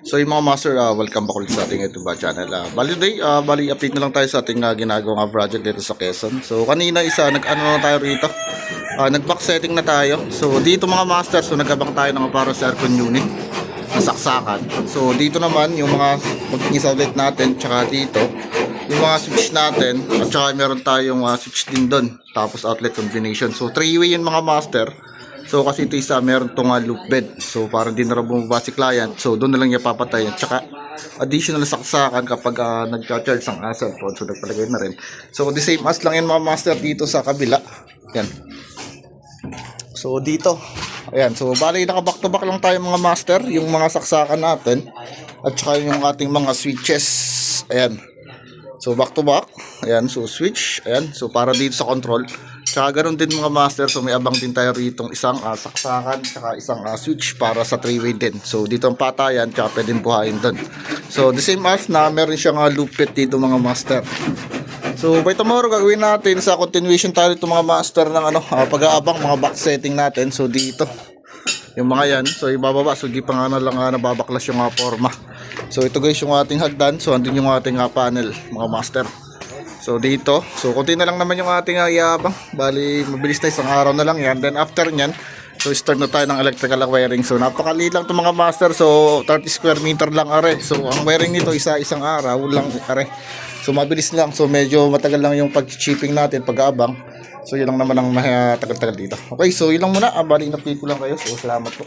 So yung mga master, welcome back ulit sa ating YouTube channel. Bali update na lang tayo sa ating ginagawang project dito sa Quezon. So kanina nag-ano na tayo rito. Nag-back setting na tayo. So dito mga master, so nagabang tayo ng para sa aircon unit na saksakan. So dito naman yung mga mag-isa ulit natin, tsaka dito yung mga switch natin, at tsaka meron tayong switch din doon, tapos outlet combination. So 3-way yun mga master. So kasi ito isa meron tong loop bed. So para din na rin bumaba si client. So doon na lang niya papatay. At saka additional saksakan kapag nagcha-charge ang cellphone. So nagpalagay na rin. So the same as lang yan mga master dito sa kabila. Yan. So dito. Ayan. So bali naka back to back lang tayo mga master. Yung mga saksakan natin. At saka yung ating mga switches. Ayan. So back to back. Ayan. So switch. Ayan. So para dito sa control. Tsaka ganoon din mga master, so may abang din tayo rito isang saksakan, tsaka isang switch para sa 3-way din. So dito ang patayan, tsaka pwedeng buhayin doon. So the same as na meron siyang loop pit dito mga master. So by tomorrow gagawin natin sa continuation tayo ito mga master ng pag-aabang mga back setting natin. So dito yung mga yan, so ibababa, so di pa nga na lang nababaklas yung forma. So ito guys yung ating hagdan, so andun yung ating panel mga master. So dito, so konti na lang naman yung ating iabang. Bali, mabilis na isang araw na lang yan. Then after nyan, so start na tayo ng electrical wiring. So napakaliit lang ito mga master. So 30 square meter lang are. So ang wiring nito isang araw lang are. So mabilis lang. So medyo matagal lang yung pag-shipping natin, pag-aabang. So yun lang naman ang tagal-tagal dito. Okay, so yun lang muna. Bali, napili ko lang kayo. So salamat po.